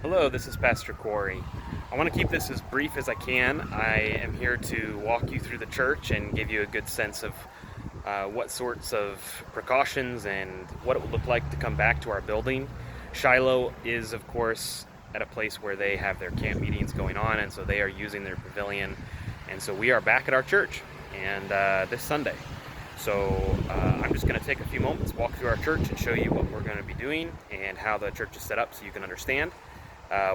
Hello, this is Pastor Corey. I want to keep this as brief as I can. I am here to walk you through the church and give you a good sense of what sorts of precautions and what it would look like to come back to our building. Shiloh is, of course, at a place where they have their camp meetings going on, and so they are using their pavilion. And so we are back at our church, and this Sunday. So I'm just going to take a few moments, walk through our church, and show you what we're going to be doing and how the church is set up so you can understand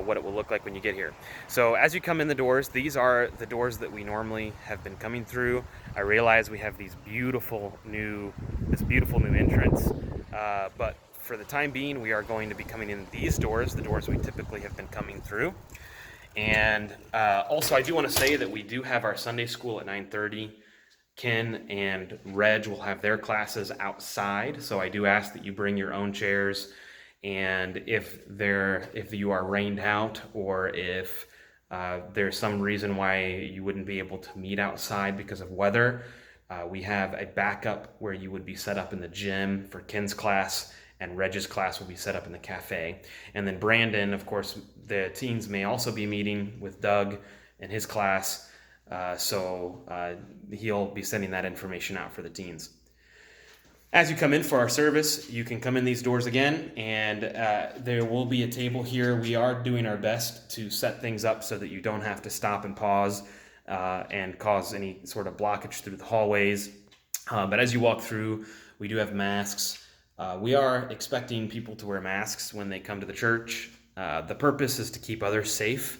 what it will look like when you get here. So as you come in the doors, these are the doors that we normally have been coming through. I realize we have this beautiful new entrance, but for the time being, we are going to be coming in these doors, the doors we typically have been coming through. And also, I do want to say that we do have our Sunday school at 9:30. Ken and Reg will have their classes outside, so I do ask that you bring your own chairs. And if you are rained out, or if there's some reason why you wouldn't be able to meet outside because of weather, we have a backup where you would be set up in the gym for Ken's class, and Reg's class will be set up in the cafe. And then Brandon, of course, the teens may also be meeting with Doug and his class, so he'll be sending that information out for the teens. As you come in for our service, you can come in these doors again, and there will be a table here. We are doing our best to set things up so that you don't have to stop and pause and cause any sort of blockage through the hallways. But as you walk through, we do have masks. We are expecting people to wear masks when they come to the church. The purpose is to keep others safe.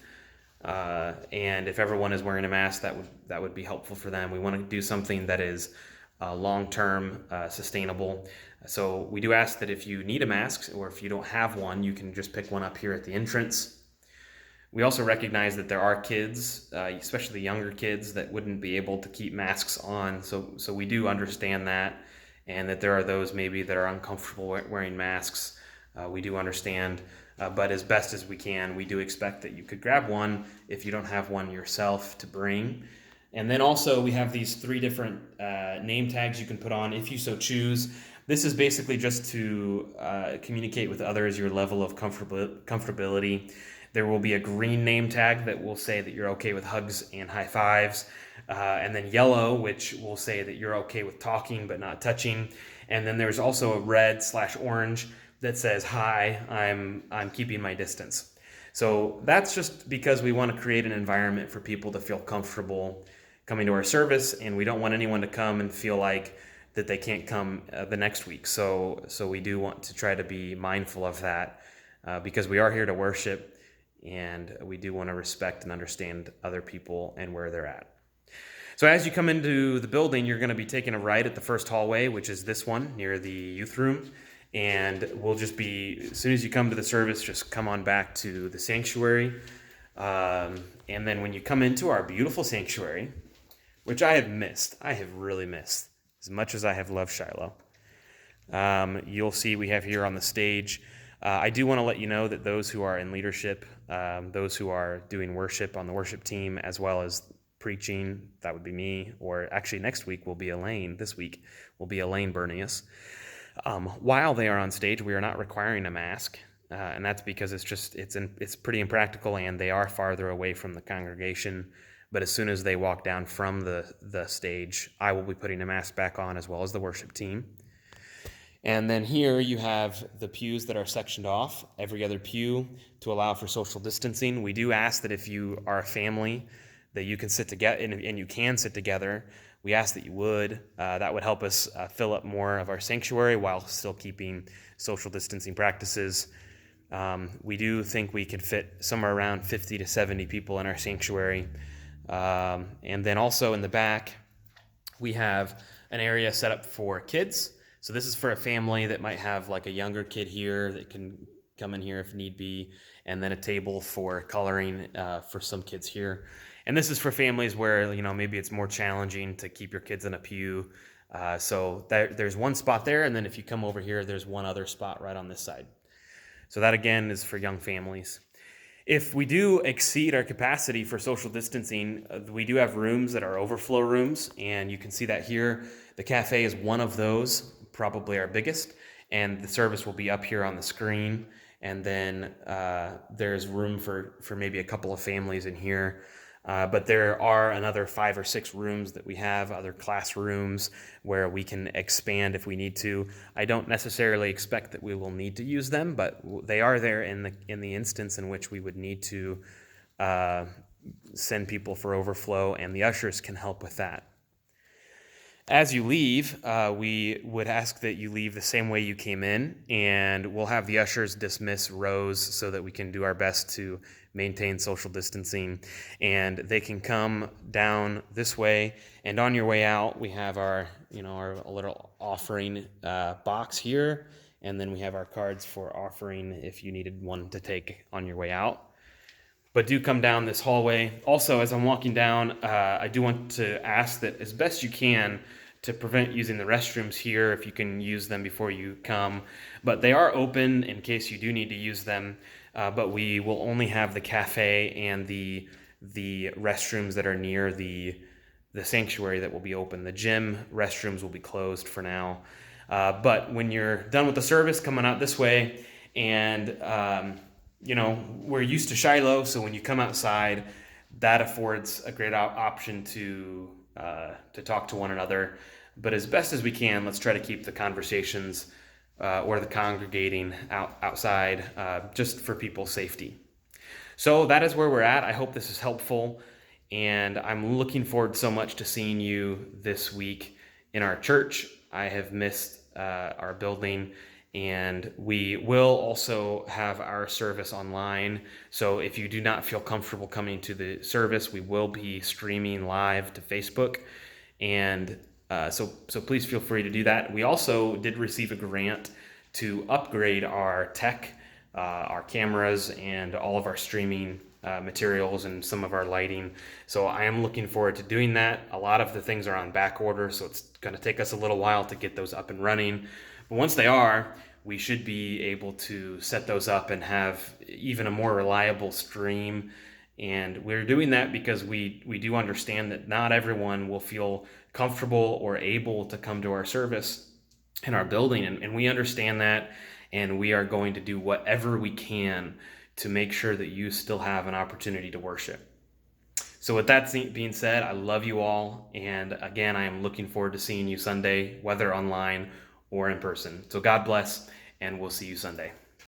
And if everyone is wearing a mask, that would be helpful for them. We want to do something that is long-term, sustainable. So we do ask that if you need a mask, or if you don't have one, you can just pick one up here at the entrance. We also recognize that there are kids, especially younger kids, that wouldn't be able to keep masks on. So we do understand that, and that there are those maybe that are uncomfortable wearing masks. We do understand, but as best as we can, we do expect that you could grab one if you don't have one yourself to bring. And then also we have these 3 different name tags you can put on if you so choose. This is basically just to communicate with others your level of comfortability. There will be a green name tag that will say that you're okay with hugs and high fives. And then yellow, which will say that you're okay with talking but not touching. And then there's also a red/orange that says, hi, I'm keeping my distance. So that's just because we want to create an environment for people to feel comfortable coming to our service, and we don't want anyone to come and feel like that they can't come the next week. So we do want to try to be mindful of that because we are here to worship, and we do want to respect and understand other people and where they're at. So as you come into the building, you're going to be taking a right at the first hallway, which is this one near the youth room. And we'll just be, as soon as you come to the service, just come on back to the sanctuary. And then when you come into our beautiful sanctuary, which I have really missed, as much as I have loved Shiloh, you'll see we have here on the stage. I do want to let you know that those who are in leadership, those who are doing worship on the worship team, as well as preaching, that would be me, or actually next week will be Elaine. This week will be Elaine Bernius. While they are on stage, we are not requiring a mask, and that's because it's pretty impractical, and they are farther away from the congregation. But as soon as they walk down from the stage, I will be putting a mask back on, as well as the worship team. And then here you have the pews that are sectioned off, every other pew, to allow for social distancing. We do ask that if you are a family, that you can sit together, and you can sit together. We ask that you would. That would help us fill up more of our sanctuary while still keeping social distancing practices. We do think we could fit somewhere around 50 to 70 people in our sanctuary. And then also in the back, we have an area set up for kids. So this is for a family that might have like a younger kid here that can come in here if need be, and then a table for coloring for some kids here. And this is for families where, maybe it's more challenging to keep your kids in a pew. So there's one spot there, and then if you come over here, there's one other spot right on this side. So that, again, is for young families. If we do exceed our capacity for social distancing, we do have rooms that are overflow rooms, and you can see that here. The cafe is one of those, probably our biggest, and the service will be up here on the screen. and then there's room for maybe a couple of families in here. But there are another 5 or 6 rooms that we have, other classrooms where we can expand if we need to. I don't necessarily expect that we will need to use them, but they are there in the instance in which we would need to send people for overflow, and the ushers can help with that. As you leave, we would ask that you leave the same way you came in, and we'll have the ushers dismiss rows so that we can do our best to maintain social distancing. And they can come down this way, and on your way out, we have our little offering box here, and then we have our cards for offering if you needed one to take on your way out. But do come down this hallway. Also, as I'm walking down, I do want to ask that as best you can to prevent using the restrooms here, if you can use them before you come. But they are open in case you do need to use them. But we will only have the cafe and the restrooms that are near the sanctuary that will be open. The gym restrooms will be closed for now. But when you're done with the service, coming out this way, and we're used to Shiloh, so when you come outside, that affords a great option to talk to one another. But as best as we can, let's try to keep the conversations or the congregating outside, just for people's safety. So that is where we're at. I hope this is helpful, and I'm looking forward so much to seeing you this week in our church. I have missed our building, and we will also have our service online. So if you do not feel comfortable coming to the service, we will be streaming live to Facebook, and so please feel free to do that. We also did receive a grant to upgrade our tech, our cameras, and all of our streaming materials and some of our lighting. So I am looking forward to doing that. A lot of the things are on back order, so it's going to take us a little while to get those up and running. But once they are, we should be able to set those up and have even a more reliable stream. And we're doing that because we do understand that not everyone will feel comfortable or able to come to our service in our building. And we understand that, and we are going to do whatever we can to make sure that you still have an opportunity to worship. So with that being said, I love you all. And again, I am looking forward to seeing you Sunday, whether online or in person. So God bless, and we'll see you Sunday.